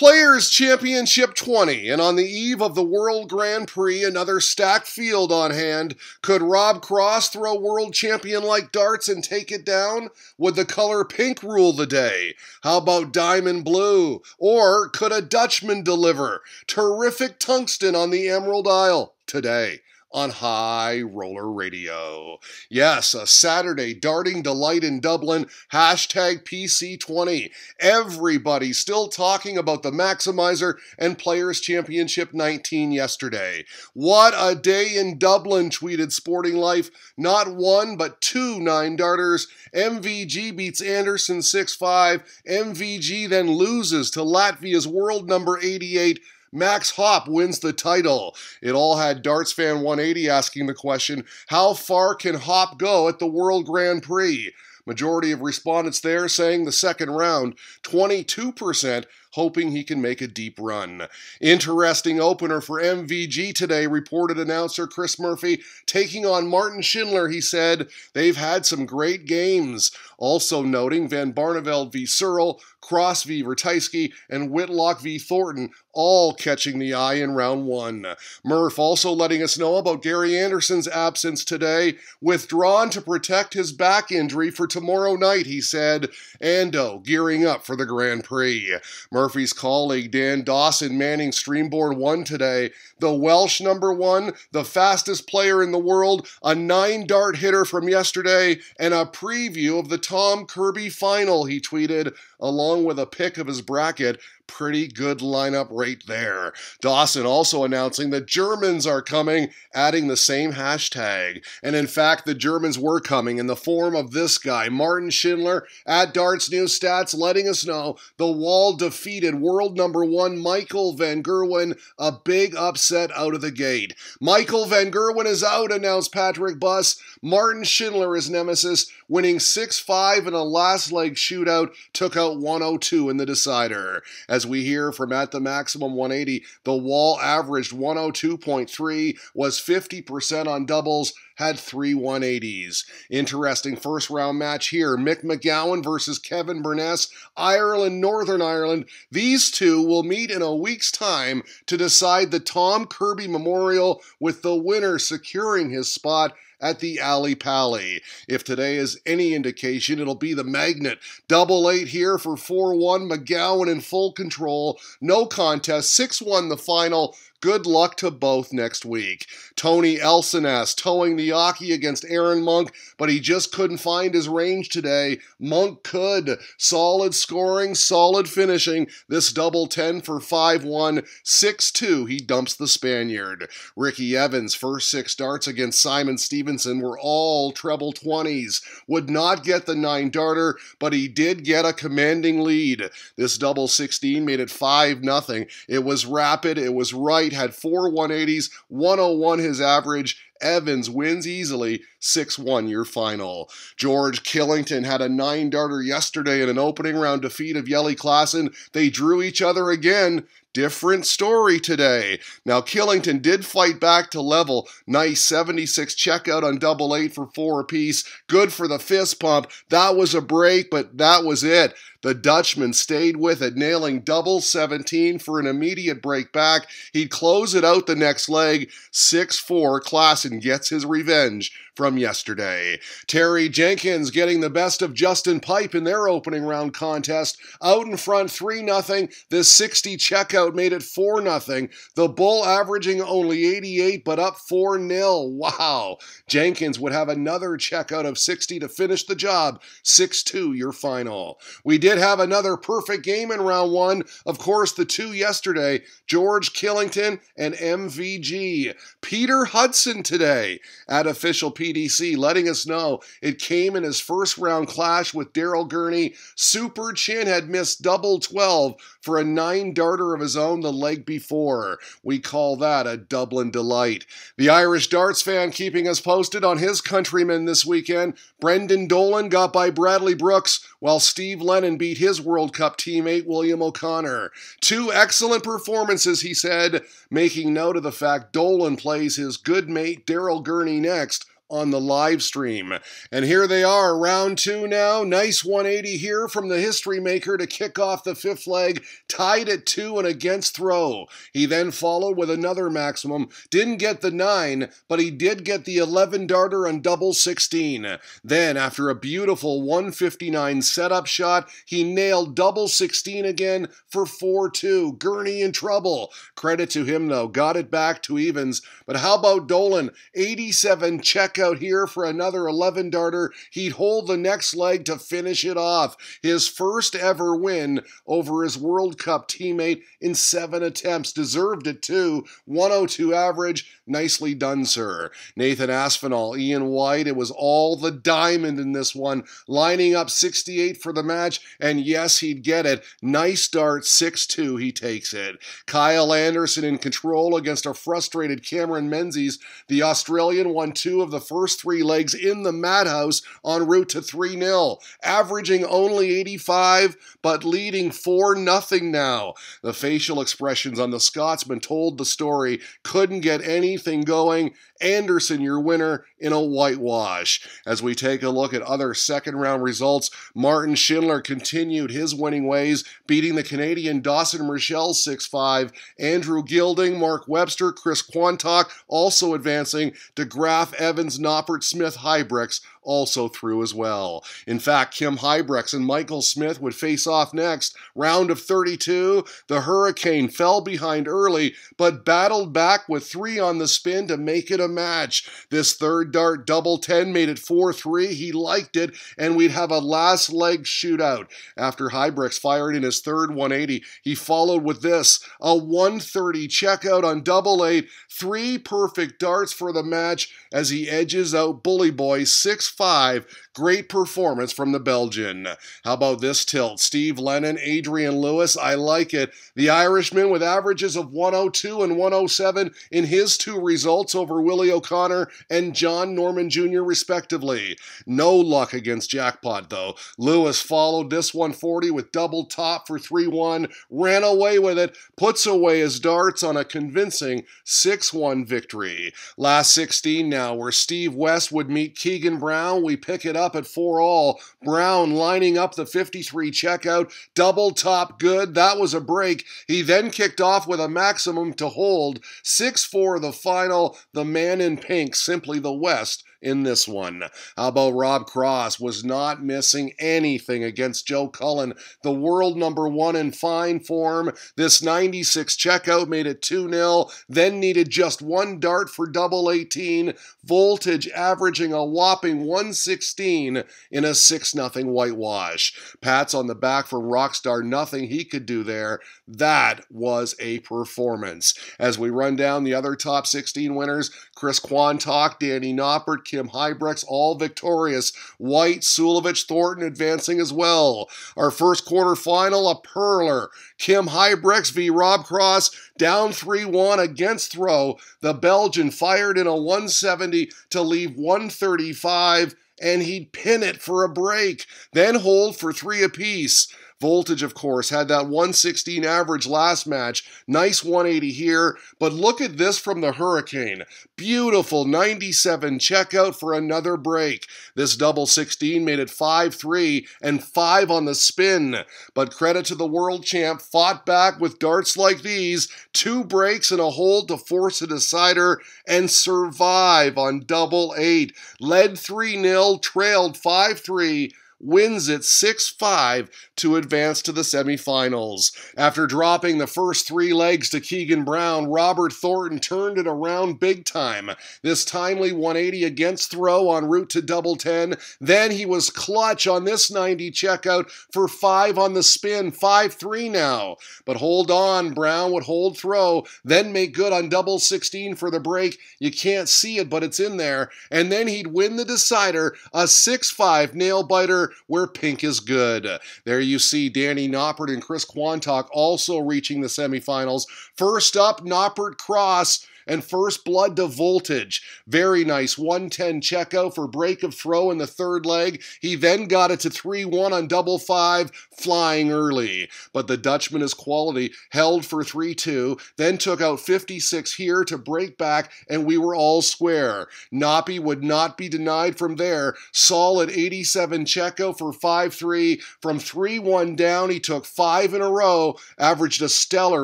Players' Championship 20, and on the eve of the World Grand Prix, another stacked field on hand. Could Rob Cross throw world champion-like darts and take it down? Would the color pink rule the day? How about diamond blue? Or could a Dutchman deliver? Terrific tungsten on the Emerald Isle today on High Roller Radio. Yes, a Saturday darting delight in Dublin, hashtag PC20. Everybody still talking about the Maximizer and Players' Championship 19 yesterday. What a day in Dublin, tweeted Sporting Life. Not one, but two 9-darters. MVG beats Anderson 6-5. MVG then loses to Latvia's world number 88, Max Hopp wins the title. It all had Darts Fan 180 asking the question, how far can Hopp go at the World Grand Prix? Majority of respondents there saying the second round, 22% hoping he can make a deep run. Interesting opener for MVG today, reported announcer Chris Murphy, taking on Martin Schindler. He said they've had some great games. Also noting Van Barneveld v. Searle, Cross v. Vertysky, and Whitlock v. Thornton, all catching the eye in round one. Murph also letting us know about Gary Anderson's absence today, withdrawn to protect his back injury for tomorrow night, he said. Ando gearing up for the Grand Prix. Murphy's colleague Dan Dawson manning Streamboard 1 today. The Welsh number 1, the fastest player in the world, a 9-dart hitter from yesterday, and a preview of the Tom Kirby final, he tweeted, along with a pic of his bracket. Pretty good lineup right there. Dawson also announcing the Germans are coming, adding the same hashtag. And in fact, the Germans were coming in the form of this guy, Martin Schindler, at Darts News Stats, letting us know the Wall defeated world number 1 Michael van Gerwen, a big upset out of the gate. Michael van Gerwen is out, announced Patrick Buss. Martin Schindler, his nemesis, winning 6-5 in a last leg shootout, took out 102 in the decider. As we hear from At the Maximum 180, the Wall averaged 102.3, was 50% on doubles, had 3 180s. Interesting first round match here. Mick McGowan versus Kevin Burness, Ireland, Northern Ireland. These two will meet in a week's time to decide the Tom Kirby Memorial, with the winner securing his spot at the Alley Pally. If today is any indication, it'll be the magnet. 8-8 here for 4-1. McGowan in full control. No contest. 6-1 the final. Good luck to both next week. Tony Elsonas towing the Aki against Aaron Monk, but he just couldn't find his range today. Monk could. Solid scoring, solid finishing. This double 10 for 5-1. 6-2, he dumps the Spaniard. Ricky Evans' first 6 darts against Simon Stevenson were all treble 20s. Would not get the 9-darter, but he did get a commanding lead. This double 16 made it 5-0. It was rapid, it was right, had 4 180s, 101 his average. Evans wins easily, 6-1 your final. George Killington had a 9-darter yesterday in an opening round defeat of Jelle Klaassen. They drew each other again. Different story today. Now, Killington did fight back to level. Nice 76 checkout on 8-8 for 4 apiece. Good for the fist pump. That was a break, but that was it. The Dutchman stayed with it, nailing double 17 for an immediate break back. He'd close it out the next leg. 6-4, Klaassen gets his revenge from yesterday. Terry Jenkins getting the best of Justin Pipe in their opening round contest. Out in front 3-0. This 60 checkout made it 4-0. The Bull averaging only 88, but up 4-0. Wow. Jenkins would have another checkout of 60 to finish the job. 6-2 your final. We did have another perfect game in round 1. Of course, the 2 yesterday, George Killington and MVG. Peter Hudson today at official PDC, letting us know it came in his first round clash with Daryl Gurney. Super Chin had missed double 12 for a 9-darter of his own the leg before. We call that a Dublin delight. The Irish Darts fan keeping us posted on his countrymen this weekend. Brendan Dolan got by Bradley Brooks, while Steve Lennon beat his World Cup teammate William O'Connor. 2 excellent performances, he said, making note of the fact Dolan plays his good mate Daryl Gurney next on the live stream. And here they are, round 2 now. Nice 180 here from the history maker to kick off the 5th leg, tied at 2 and against throw. He then followed with another maximum. Didn't get the 9, but he did get the 11 darter on double 16. Then, after a beautiful 159 setup shot, he nailed double 16 again for 4-2. Gurney in trouble. Credit to him though, got it back to evens. But how about Dolan? 87 checkout here for another 11 darter. He'd hold the next leg to finish it off. His first ever win over his World Cup teammate in 7 attempts. Deserved it too. 102 average. Nicely done, sir. Nathan Aspinall, Ian White, it was all the diamond in this one. Lining up 68 for the match, and yes, he'd get it. Nice start, 6-2, he takes it. Kyle Anderson in control against a frustrated Cameron Menzies. The Australian won 2 of the first 3 legs in the madhouse en route to 3-0, averaging only 85, but leading 4-0 now. The facial expressions on the Scotsman told the story. Couldn't get anything going. Anderson, your winner in a whitewash. As we take a look at other second-round results, Martin Schindler continued his winning ways, beating the Canadian Dawson Rochelle 6-5. Andrew Gilding, Mark Webster, Chris Quantock also advancing. DeGraff, Evans, Noppert, Smith, Hybrex also through as well. In fact, Kim Hybrex and Michael Smith would face off next. Round of 32, the Hurricane fell behind early, but battled back with 3 on the spin to make it a match. This third dart double 10 made it 4-3. He liked it, and we'd have a last leg shootout. After Hybrex fired in his third 180, he followed with this, a 130 checkout on double 8, 3 perfect darts for the match as he edges out Bully Boy 6-5. Great performance from the Belgian. How about this tilt? Steve Lennon, Adrian Lewis, I like it. The Irishman with averages of 102 and 107 in his 2 results over Willie O'Connor and John Norman Jr. respectively. No luck against Jackpot though. Lewis followed this 140 with double top for 3-1, ran away with it, puts away his darts on a convincing 6-1 victory. Last 16 now, where Steve West would meet Keegan Brown. We pick it up at 4-all. Brown lining up the 53 checkout, double top good. That was a break. He then kicked off with a maximum to hold. 6-4 the final. The man in pink, simply the West in this one. How about Rob Cross? Was not missing anything against Joe Cullen, the world #1 in fine form. This 96 checkout made it 2-0, then needed just 1 dart for double 18. Voltage averaging a whopping 116 in a 6-0 whitewash. Pats on the back from Rockstar, nothing he could do there. That was a performance. As we run down the other top 16 winners, Chris Quantock, Danny Noppert, Kim Hybrex, all victorious. White, Sulovich, Thornton advancing as well. Our first quarterfinal, a pearler. Kim Hybrex v. Rob Cross, down 3-1 against throw. The Belgian fired in a 170 to leave 135, and he'd pin it for a break, then hold for 3 apiece. Voltage, of course, had that 116 average last match. Nice 180 here, but look at this from the Hurricane. Beautiful 97 checkout for another break. This double 16 made it 5-3 and 5 on the spin. But credit to the world champ, fought back with darts like these, 2 breaks and a hold to force a decider and survive on double 8. Led 3-0, trailed 5-3, wins it 6-5 to advance to the semifinals. After dropping the first 3 legs to Keegan Brown, Robert Thornton turned it around big time. This timely 180 against throw en route to double 10. Then he was clutch on this 90 checkout for 5 on the spin, 5-3 now. But hold on, Brown would hold throw, then make good on double 16 for the break. You can't see it, but it's in there. And then he'd win the decider, a 6-5 nail-biter where pink is good. There you see Danny Noppert and Chris Quantock also reaching the semifinals. First up, Noppert Cross. and first blood to Voltage. Very nice 110 checkout for break of throw in the third leg. He then got it to 3-1 on double 5, flying early. But the Dutchman is quality, held for 3-2, then took out 56 here to break back, and we were all square. Noppie would not be denied from there. Solid 87 checkout for 5-3. From 3-1 down, he took 5 in a row, averaged a stellar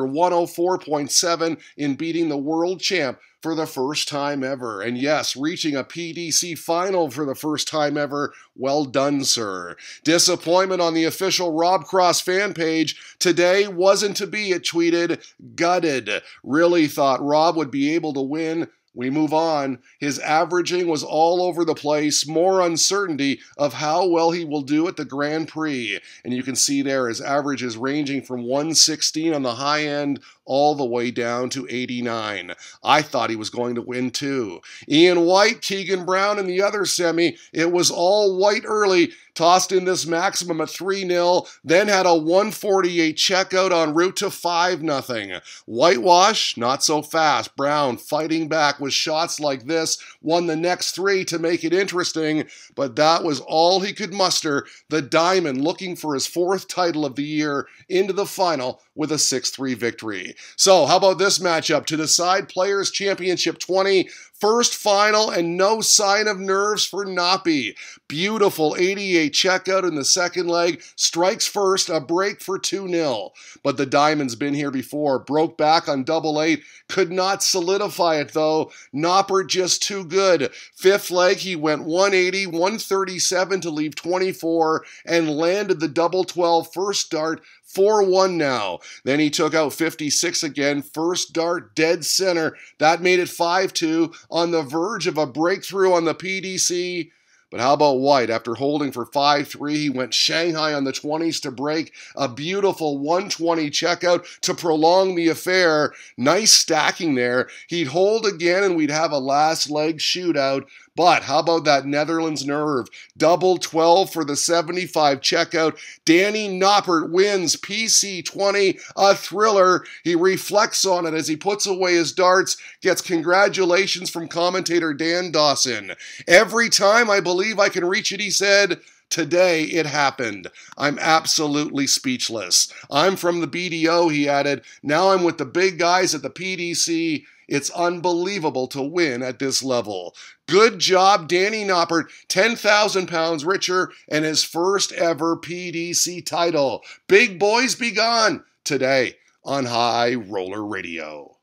104.7 in beating the world champ for the first time ever. And yes, reaching a PDC final for the first time ever. Well done, sir. Disappointment on the official Rob Cross fan page. Today wasn't to be, it tweeted. Gutted. Really thought Rob would be able to win. We move on. His averaging was all over the place, more uncertainty of how well he will do at the Grand Prix. And you can see there his average is ranging from 116 on the high end all the way down to 89. I thought he was going to win too. Ian White, Keegan Brown in the other semi. It was all White early. Tossed in this maximum at 3-0, then had a 148 checkout en route to 5-0. Whitewash, not so fast. Brown fighting back with shots like this, won the next 3 to make it interesting, but that was all he could muster. The Diamond looking for his 4th title of the year into the final with a 6-3 victory. So how about this matchup to decide Players' Championship 20? First final and no sign of nerves for Noppie. Beautiful 88 checkout in the second leg. Strikes first, a break for 2-0. But the Diamond's been here before. Broke back on double 8. Could not solidify it though. Noppert just too good. Fifth leg he went 180, 137 to leave 24 and landed the double 12 first dart. 4-1 now. Then he took out 56 again. First dart, dead center. That made it 5-2 on the verge of a breakthrough on the PDC. But how about White? After holding for 5-3, he went Shanghai on the 20s to break. A beautiful 120 checkout to prolong the affair. Nice stacking there. He'd hold again and we'd have a last leg shootout. But how about that Netherlands nerve? Double 12 for the 75 checkout. Danny Noppert wins PC 20, a thriller. He reflects on it as he puts away his darts, gets congratulations from commentator Dan Dawson. Every time I believe I can reach it, he said. Today it happened. I'm absolutely speechless. I'm from the BDO, he added. Now I'm with the big guys at the PDC. It's unbelievable to win at this level. Good job, Danny Noppert, 10,000 pounds richer and his first ever PDC title. Big boys be gone today on High Roller Radio.